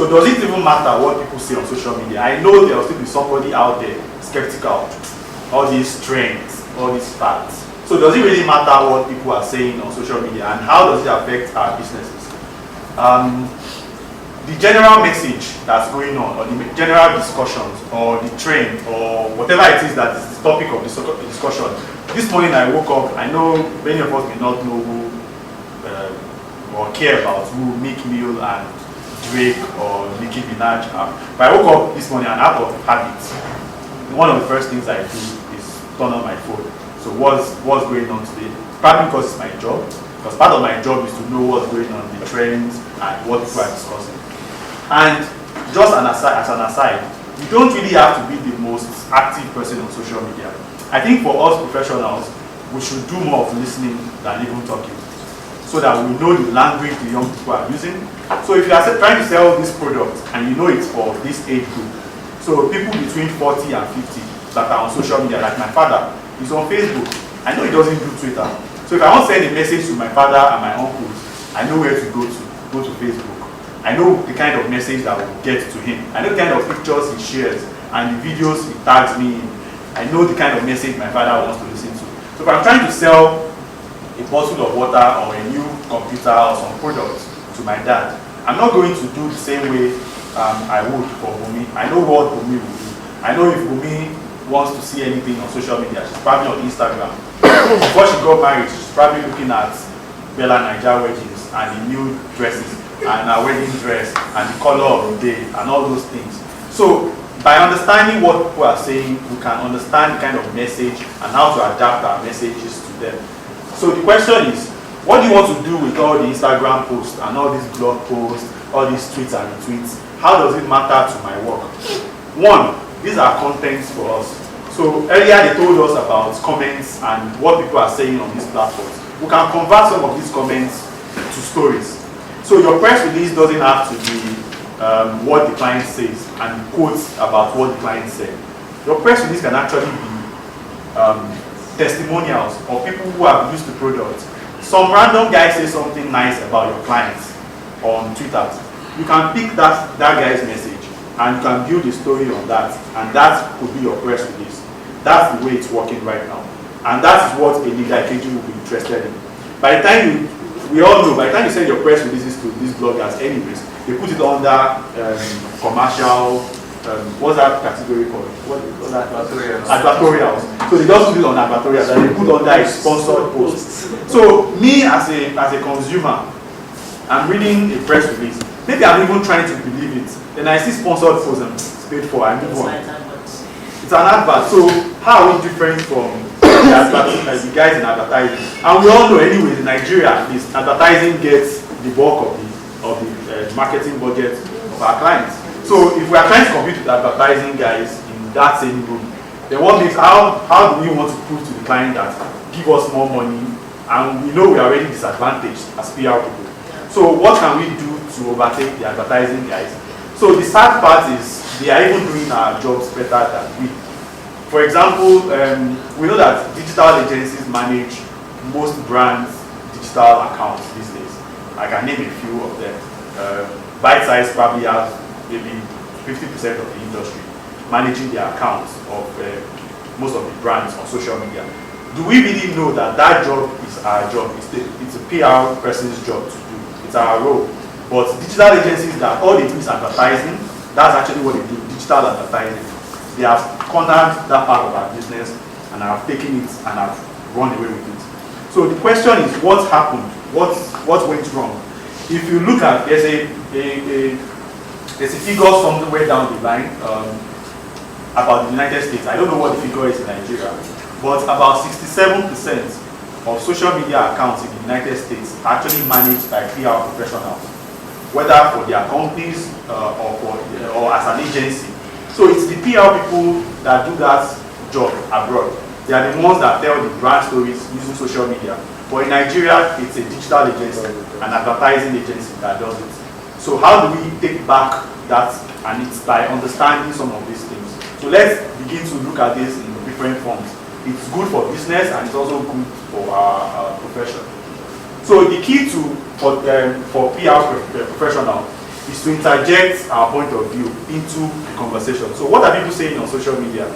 So does it even matter what people say on social media? I know there will still be somebody out there skeptical, all these trends, all these facts. So does it really matter what people are saying on social media, and how does it affect our businesses? The general message that's going on, or the general discussions, or the trend, or whatever it is that is the topic of the discussion. This morning I woke up, I know many of us may not know who or care about who Meek Mill and Drake or Nicki Minaj are. But I woke up this morning and out of habit, one of the first things I do is turn on my phone. So what's going on today? Probably because it's my job. Because part of my job is to know what's going on, the trends, and what people are discussing. And just as an aside, you don't really have to be the most active person on social media. I think for us professionals, we should do more of listening than even talking, so that we know the language the young people are using. So if you are trying to sell this product and you know it's for this age group, so people between 40 and 50 that are on social media, like my father, he's on Facebook. I know he doesn't do Twitter. So if I want to send a message to my father and my uncles, I know where to go to Facebook. I know the kind of message that will get to him. I know the kind of pictures he shares and the videos he tags me in. I know the kind of message my father wants to listen to. So if I'm trying to sell a bottle of water or a new computer or some product to my dad, I'm not going to do the same way I would for Bumi. I know what Bumi will do. I know if Bumi wants to see anything on social media, she's probably on Instagram. Before she got married, she's probably looking at Bella Niger weddings and the new dresses and her wedding dress and the color of the day and all those things. So by understanding what people are saying, we can understand the kind of message and how to adapt our messages to them. So the question is, what do you want to do with all the Instagram posts and all these blog posts, all these tweets and retweets? How does it matter to my work? One, these are contents for us. So earlier they told us about comments and what people are saying on these platforms. We can convert some of these comments to stories. So your press release doesn't have to be what the client says and quotes about what the client said. Your press release can actually be testimonials of people who have used the product. Some random guy says something nice about your clients on Twitter. You can pick that guy's message and you can build a story on that, and that could be your press release. That's the way it's working right now. And that's what a leader like KG will be interested in. By the time we all know, by the time you send your press releases to these bloggers anyways, they put it under commercial, what's that category called? What's that? Advertorials. So they just put it on advertorials and they put under a sponsored post. So me as a consumer, I'm reading a press release. Maybe I'm even trying to believe it. Then I see sponsored posts and it's paid for, I move on. It's an advert. So how are we different from the guys in advertising? And we all know anyways in Nigeria, this advertising gets the bulk of the marketing budget of our clients. So if we are trying to compete with advertising guys in that same room, then what makes, how do we want to prove to the client that give us more money, and we know we are already disadvantaged as PR people? So what can we do to overtake the advertising guys? So the sad part is they are even doing our jobs better than we. For example, we know that digital agencies manage most brands' digital accounts these days. I can name a few of them. Bitesize probably has maybe 50% of the industry managing their accounts of most of the brands on social media. Do we really know that that job is our job? It's a PR person's job to do. It's our role. But digital agencies, that all they do is advertising. That's actually what they do, digital advertising. They have cornered that part of our business and have taken it and have run away with it. So the question is, what happened? What went wrong? If you look at, there's a figure somewhere down the line about the United States. I don't know what the figure is in Nigeria, but about 67% of social media accounts in the United States are actually managed by PR professionals, whether for their companies or as an agency. So it's the PR people that do that job abroad. They are the ones that tell the brand stories using social media. But in Nigeria, it's a digital agency, an advertising agency that does it. So how do we take back that? And it's by understanding some of these things. So let's begin to look at this in different forms. It's good for business and it's also good for our profession. So the key for PR professional is to interject our point of view into the conversation. So what are people saying on social media?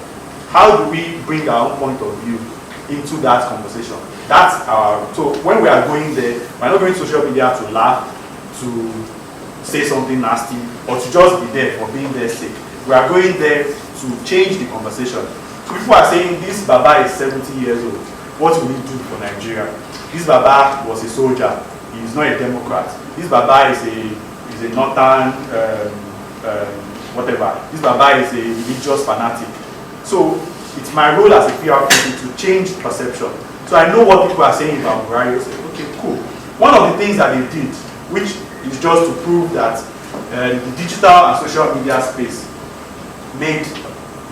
How do we bring our own point of view into that conversation? That's our, so when we are going there, we're not going to social media to laugh, to say something nasty, or to just be there for being there sake. We are going there to change the conversation. So people are saying this Baba is 70 years old. What will he do for Nigeria? This Baba was a soldier. He is not a Democrat. This Baba is a northern whatever. This Baba is a religious fanatic. So it's my role as a PR person to change perception. So I know what people are saying about Buhari. Say, okay, cool. One of the things that they did, which is just to prove that the digital and social media space made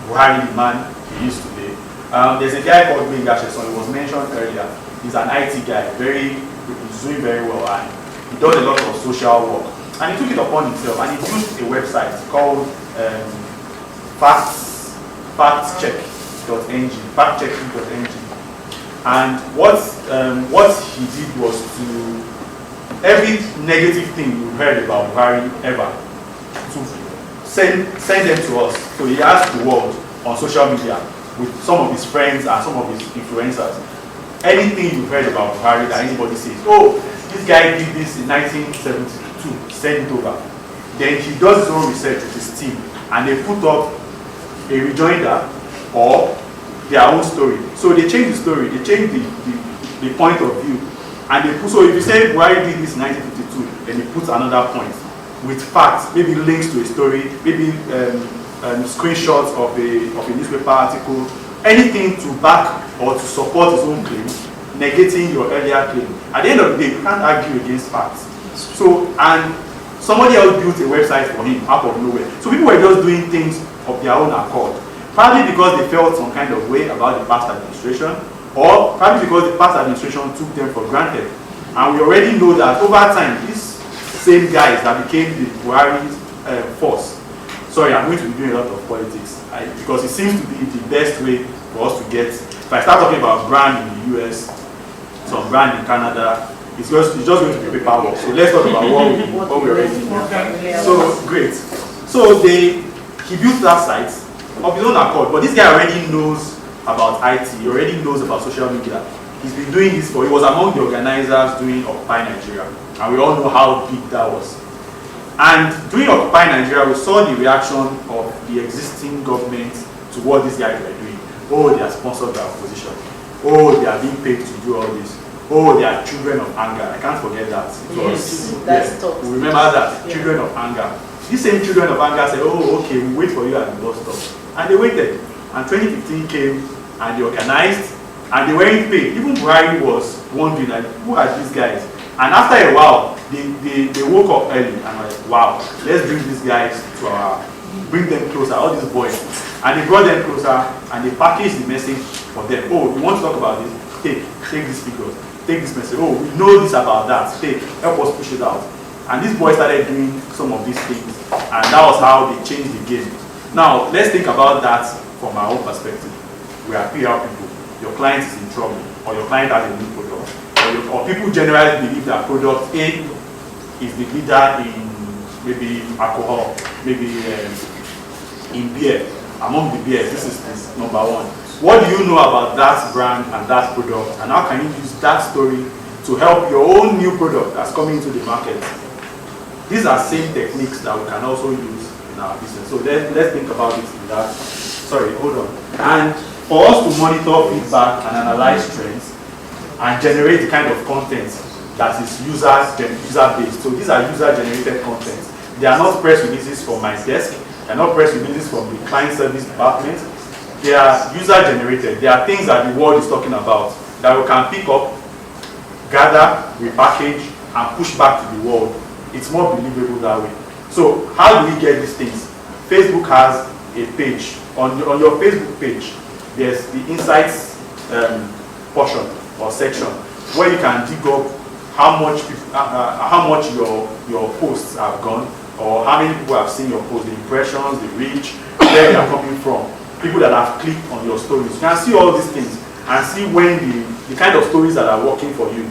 Buhari the man he is today. There's a guy called Gbenga Sheson, he was mentioned earlier. He's an IT guy, he's doing very well, and he does a lot of social work. And he took it upon himself, and he built a website called factcheck.ng, factchecking.ng. And what he did was to, every negative thing you heard about Buhari ever, to send them to us. So he asked the world on social media with some of his friends and some of his influencers, anything you heard about Buhari that anybody says, oh, this guy did this in 1972, send it over. Then he does his own research with his team, and they put up a rejoinder or their own story. So they change the story, they change the point of view, and they put, so if you say Buhari did this in 1952, then he puts another point with facts, maybe links to a story, maybe screenshots of a newspaper article, anything to back or to support his own claim, negating your earlier claim. At the end of the day, you can't argue against facts. So, and somebody else built a website for him out of nowhere. So people were just doing things of their own accord. Probably because they felt some kind of way about the past administration, or probably because the past administration took them for granted. And we already know that over time, these same guys that became the Buhari's force. Sorry, I'm going to be doing a lot of politics because it seems to be the best way for us to get. If I start talking about brand in the US, some brand in Canada, it's just going to be paperwork. So let's talk about what we already know. So great. So he built that site of his own accord, but this guy already knows about IT. He already knows about social media. He's been doing this he was among the organizers doing Occupy Nigeria, and we all know how big that was. And during Occupy Nigeria, we saw the reaction of the existing government to what these guys were doing. Oh, they are sponsored by opposition. Oh, they are being paid to do all this. Oh, they are children of anger. I can't forget that. We remember that. Yeah. Children of anger. These same children of anger said, oh, okay, we'll wait for you at the bus stop. And they waited. And 2015 came, and they organized, and they weren't paid. Even Buhari was wondering, like, who are these guys? And after a while, they woke up early and were like, wow, let's bring these guys to bring them closer, all these boys. And they brought them closer, and they packaged the message for them. Oh, you want to talk about this? Take this figure, take this message. Oh, we know this about that. Help us push it out. And these boys started doing some of these things, and that was how they changed the game. Now, let's think about that from our own perspective. We are PR people. Your client is in trouble, or your client has a new product, or people generally believe that product A is the leader in maybe alcohol, maybe in beer. Among the beers, this is number one. What do you know about that brand and that product, and how can you use that story to help your own new product that's coming into the market? These are same techniques that we can also use in our business. So let's think about it in that. Sorry, hold on. And for us to monitor feedback and analyze trends and generate the kind of content that is user-based. So these are user-generated content. They are not press releases from my desk. They are not press releases from the client service department. They are user-generated. They are things that the world is talking about that we can pick up, gather, repackage, and push back to the world. It's more believable that way. So how do we get these things? Facebook has a page. On your Facebook page, there's the insights portion or section where you can dig up how much your posts have gone, or how many people have seen your post, the impressions, the reach, where they are coming from, people that have clicked on your stories. You can see all these things and see when the kind of stories that are working for you.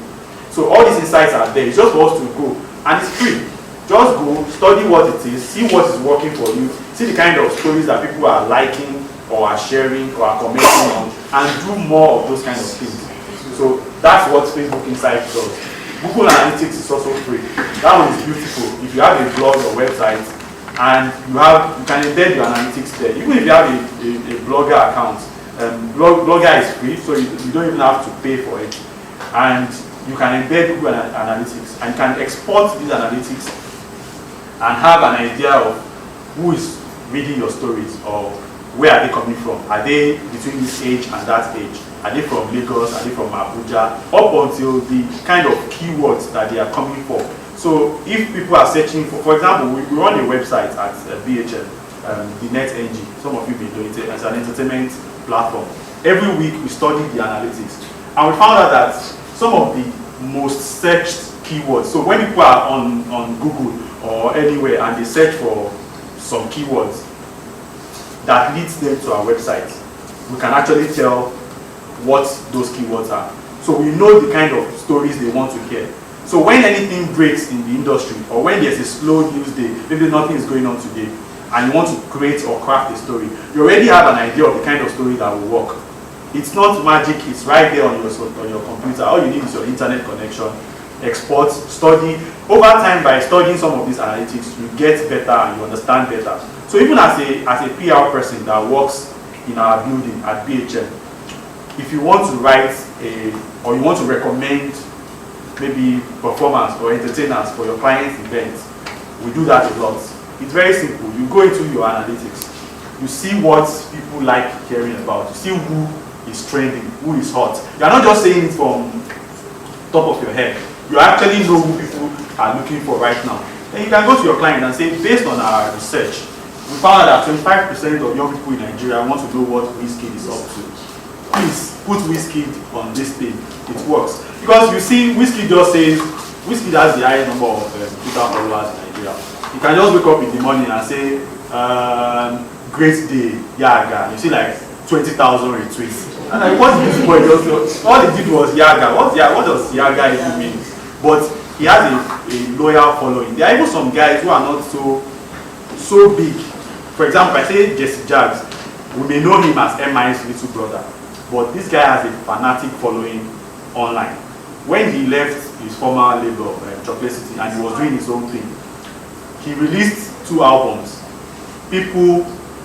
So all these insights are there. It's just for us to go, and it's free. Just go, study what it is, see what is working for you, see the kind of stories that people are liking or are sharing or are commenting on, and do more of those kind of things. So that's what Facebook Insights does. Google Analytics is also free. That one is beautiful. If you have a blog or website and you can embed your analytics there. Even if you have a Blogger account, Blogger is free, so you don't even have to pay for it. And you can embed Google Analytics and you can export these analytics and have an idea of who is reading your stories or where are they coming from. Are they between this age and that age? Are they from Lagos? Are they from Abuja? Up until the kind of keywords that they are coming for. So if people are searching for example, we run a website at BHM, the NetNG. Some of you may know it as an entertainment platform. Every week we study the analytics. And we found out that some of the most searched keywords, so when people are on Google or anywhere and they search for some keywords that leads them to our website, we can actually tell what those keywords are. So we know the kind of stories they want to hear. So when anything breaks in the industry, or when there's a slow news day, maybe nothing is going on today, and you want to create or craft a story, you already have an idea of the kind of story that will work. It's not magic, it's right there on your computer. All you need is your internet connection, export, study. Over time, by studying some of these analytics, you get better and you understand better. So even as a PR person that works in our building at BHM, if you want to write or you want to recommend maybe performers or entertainers for your client's events, we do that a lot. It's very simple. You go into your analytics, you see what people like hearing about, you see who is trending, who is hot. You're not just saying it from top of your head. You actually know who people are looking for right now. Then you can go to your client and say, based on our research, we found out that 25% of young people in Nigeria want to know what Wizkid is up to. Please put Wizkid on this thing. It works. Because you see, Wizkid just says, Wizkid has the highest number of Twitter followers in Nigeria. You can just wake up in the morning and say, great day, Yaga. You see like 20,000 retweets. And like, what did this boy just do? All he did was Yaga. What does Yaga even mean? But he has a loyal following. There are even some guys who are not so big. For example, if I say Jesse Jags, we may know him as MI's little brother. But this guy has a fanatic following online. When he left his former label, Chocolate City, and he was doing his own thing, he released 2 albums. People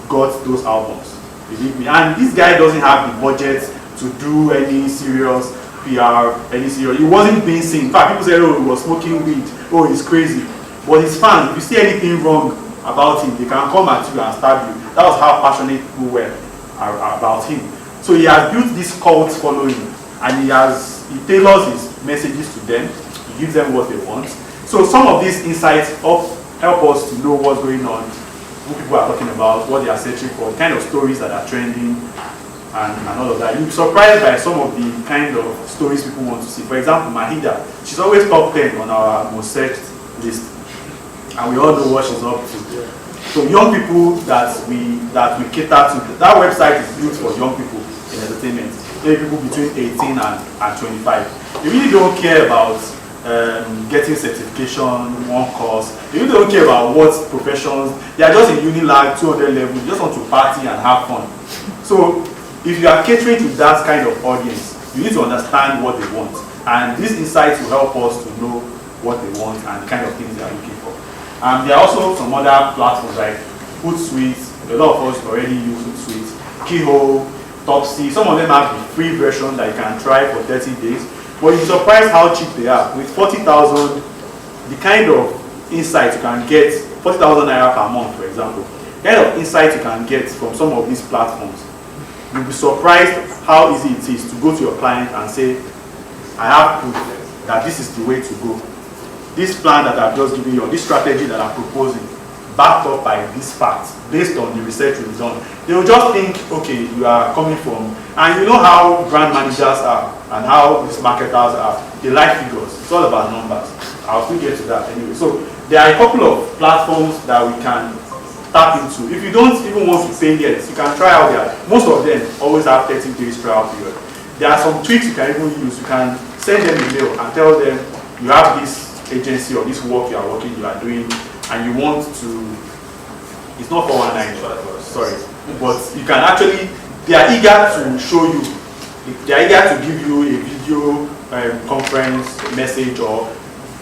got those albums, believe me. And this guy doesn't have the budget to do any serious PR, He wasn't being seen. In fact, people said, oh, he was smoking weed. Oh, he's crazy. But his fans, if you see anything wrong about him, they can come at you and stab you. That was how passionate people were about him. So he has built this cult following, and he tailors his messages to them. He gives them what they want. So some of these insights help us to know what's going on, who people are talking about, what they are searching for, the kind of stories that are trending, and all of that. You'll be surprised by some of the kind of stories people want to see. For example, Mahida, she's always top 10 on our most searched list, and we all know what she's up to. So young people that we cater to, that website is built for young people in entertainment. Maybe people between 18 and 25. They really don't care about getting certification, one course. They really don't care about what professions. They are just in Unilag 200 level. They just want to party and have fun. So if you are catering to that kind of audience, you need to understand what they want. And these insights will help us to know what they want and the kind of things they are looking for. There are also some other platforms like Hootsuite. A lot of us already use Hootsuite, Keyhole, Topsy. Some of them have the free version that you can try for 30 days. But you'll be surprised how cheap they are. With 40,000, the kind of insights you can get, 40,000 naira per month, for example, the kind of insights you can get from some of these platforms, you'll be surprised how easy it is to go to your client and say, I have proof that this is the way to go. This plan that I've just given you, or this strategy that I'm proposing, backed up by these facts, based on the research we've done. They will just think, okay, you are coming from, and you know how brand managers are, and how these marketers are. They like figures. It's all about numbers. I'll still get to that anyway. So there are a couple of platforms that we can tap into. If you don't even want to pay yet, you can try out there. Most of them always have 30 days trial period. There are some tweaks you can even use. You can send them an email and tell them you have this agency or this work you are doing, and you want to, it's not 419, sorry, but you can actually, they are eager to show you, they are eager to give you a video conference message or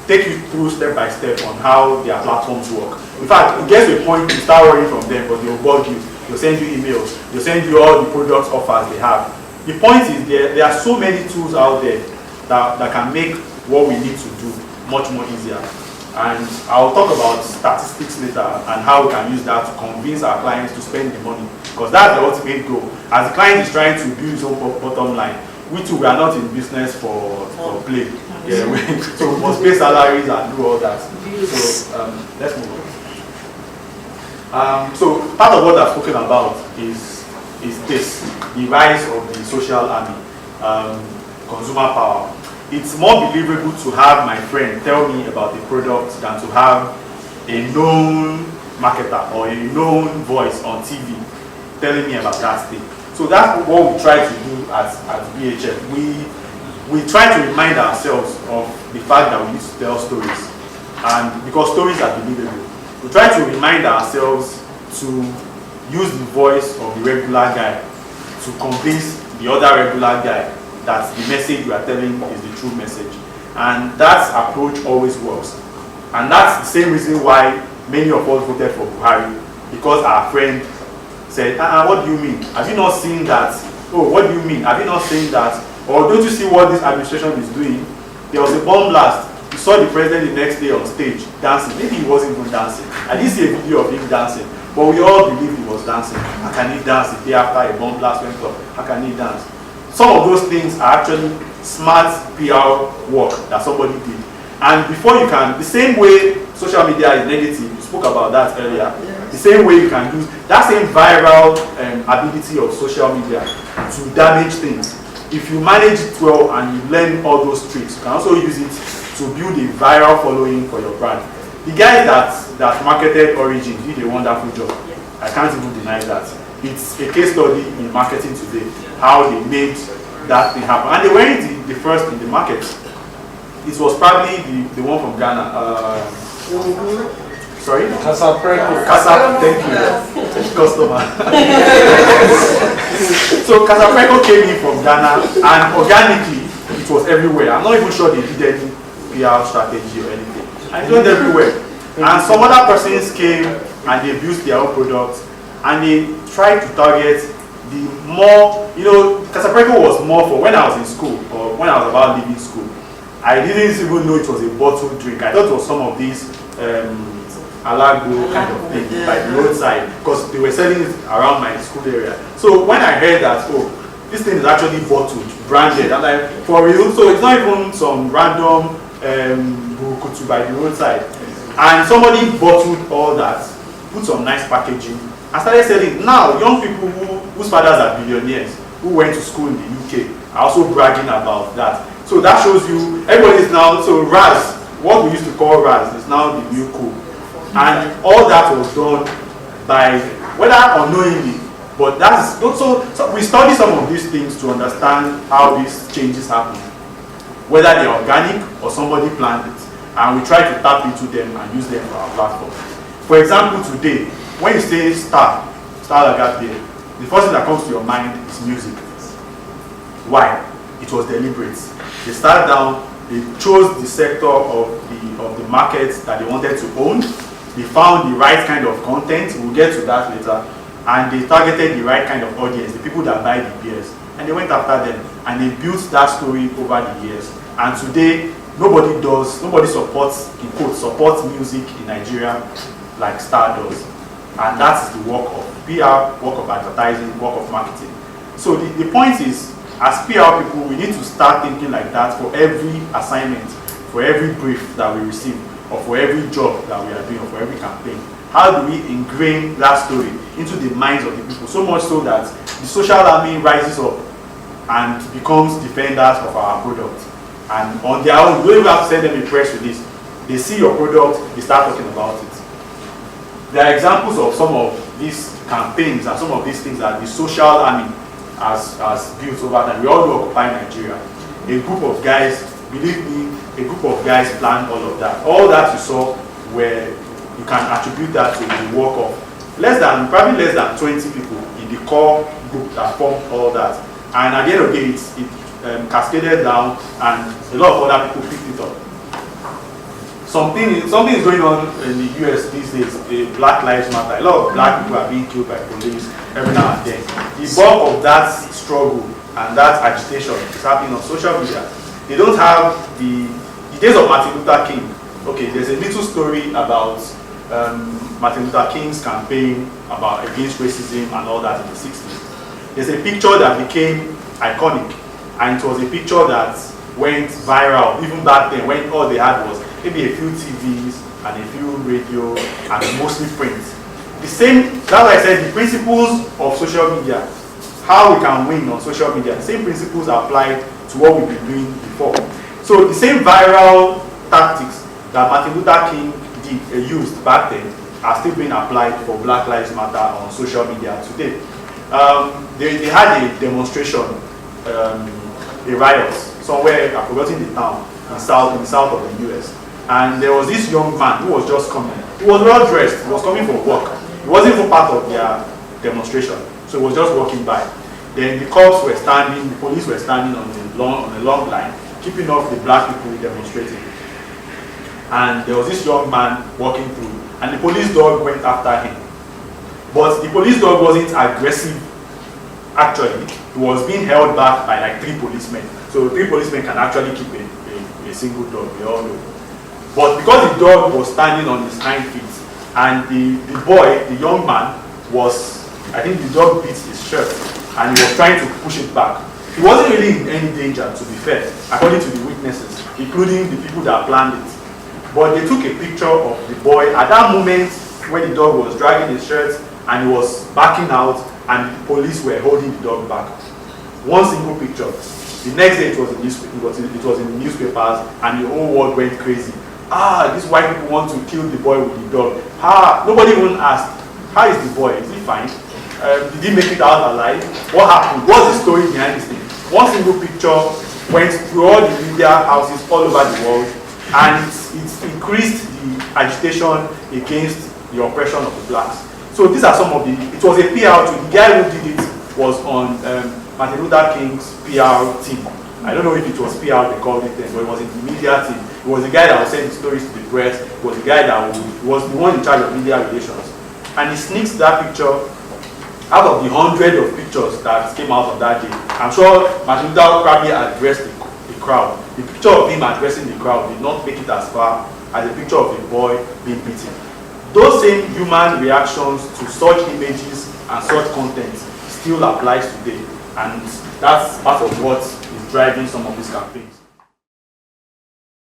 take you through step by step on how their platforms work. In fact, it gets to a point you start worrying from them, but they'll bug you, they'll send you emails, they'll send you all the product offers they have. The point is there are so many tools out there that can make what we need to do much more easier. And I'll talk about statistics later and how we can use that to convince our clients to spend the money, because that's the ultimate goal. As the client is trying to build his own bottom line, we too, we are not in business for play. Yeah, so we must pay salaries and do all that. So let's move on. So part of what I've spoken about is this, the rise of the social army, consumer power. It's more believable to have my friend tell me about the product than to have a known marketer or a known voice on TV telling me about that thing. So that's what we try to do at BHF. We try to remind ourselves of the fact that we need to tell stories, and because stories are believable, we try to remind ourselves to use the voice of the regular guy to convince the other regular guy that the message we are telling is the true message. And that approach always works. And that's the same reason why many of us voted for Buhari, because our friend said, what do you mean? Have you not seen that? Oh, what do you mean? Have you not seen that? Or don't you see what this administration is doing? There was a bomb blast. You saw the president the next day on stage dancing. Maybe he wasn't even dancing. I didn't see a video of him dancing, but we all believe he was dancing. How can he dance the day after a bomb blast went off? How can he dance? Some of those things are actually smart PR work that somebody did. And before you can, the same way social media is negative, you spoke about that earlier, the same way you can use that same viral ability of social media to damage things. If you manage it well and you learn all those tricks, you can also use it to build a viral following for your brand. The guy that marketed Origin did a wonderful job. I can't even deny that. It's a case study in marketing today, how they made that thing happen. And they weren't the first in the market. It was probably the one from Ghana. Sorry? Casapreco. Thank you. Customer. So Casapreco came in from Ghana, and organically, it was everywhere. I'm not even sure they did any PR strategy or anything. And it went everywhere. And some other persons came and they built their own products, and they tried to target the more, Casapreco was more for when I was in school, or when I was about leaving school. I didn't even know it was a bottled drink. I thought it was some of these Alago kind of thing, like the roadside, because they were selling it around my school area. So when I heard that, oh, this thing is actually bottled, branded, I'm like, for real? So it's not even some random burukutu by the roadside. And somebody bottled all that, put some nice packaging, and started selling. Now, young people whose fathers are billionaires, who went to school in the UK, are also bragging about that. So that shows you, everybody is now, so Raz, what we used to call Raz, is now the new cool. And all that was done by, whether unknowingly, but that's, so we study some of these things to understand how these changes happen. Whether they're organic or somebody planned it. And we try to tap into them and use them for our platform. For example, today, when you say star like that there, the first thing that comes to your mind is music. Why? It was deliberate. They sat down, they chose the sector of the market that they wanted to own. They found the right kind of content, we'll get to that later, and they targeted the right kind of audience, the people that buy the beers. And they went after them, and they built that story over the years. And today, nobody supports music in Nigeria like Star does. And that's the work of PR, work of advertising, work of marketing. So the point is, as PR people, we need to start thinking like that for every assignment, for every brief that we receive, or for every job that we are doing, or for every campaign. How do we ingrain that story into the minds of the people? So much so that the social army rises up and becomes defenders of our product. And on their own, you don't even have to send them a press release. They see your product, they start talking about it. There are examples of some of these campaigns and some of these things that the social army has built over time. We all know Occupy Nigeria. A group of guys believe me, a group of guys planned all of that. All that you saw, where you can attribute that to the work of probably less than 20 people in the core group that formed all that. And at the end of the day, it cascaded down, and a lot of other people picked it up. Something is going on in the US these days. Black Lives Matter. A lot of black people are being killed by police every now and then. The bulk of that struggle and that agitation is happening on social media. They don't have the days of Martin Luther King. Okay, there's a little story about Martin Luther King's campaign against racism and all that in the 60s. There's a picture that became iconic, and it was a picture that went viral even back then, when all they had was maybe a few TVs and a few radio and mostly print. That's why I said the principles of social media, how we can win on social media, the same principles apply to what we've been doing before. So the same viral tactics that Martin Luther King used back then are still being applied for Black Lives Matter on social media today. They had a demonstration, a riot somewhere, I've forgotten the town, in the south of the US. And there was this young man who was just coming. He was well dressed, he was coming from work. He wasn't even part of their demonstration, so he was just walking by. Then the cops were standing, the police were standing on a long line, keeping off the black people demonstrating. And there was this young man walking through, and the police dog went after him. But the police dog wasn't aggressive, actually. He was being held back by like 3 policemen. So 3 policemen can actually keep a single dog, we all know. But because the dog was standing on his hind feet, and the boy, the young man, I think the dog bit his shirt, and he was trying to push it back. He wasn't really in any danger, to be fair, according to the witnesses, including the people that planned it. But they took a picture of the boy at that moment when the dog was dragging his shirt and he was backing out, and the police were holding the dog back. One single picture. The next day it was in the newspapers, and the whole world went crazy. These white people want to kill the boy with the dog. Nobody even asked, how is the boy? Is he fine? Did he make it out alive? What happened? What's the story behind this thing? One single picture went through all the media houses all over the world, and it's increased the agitation against the oppression of the blacks. So these are some of it was a PR tool. The guy who did it was on Martin Luther King's PR team. I don't know if it was PR they called it then, but it was in the media team. It was the guy that was sending stories to the press. It was the guy that was the one in charge of media relations. And he sneaks that picture out of the 100 of pictures that came out of that day. I'm sure Martin Luther probably addressed the crowd. The picture of him addressing the crowd did not make it as far as a picture of a boy being beaten. Those same human reactions to such images and such content still applies today. And that's part of what is driving some of these campaigns.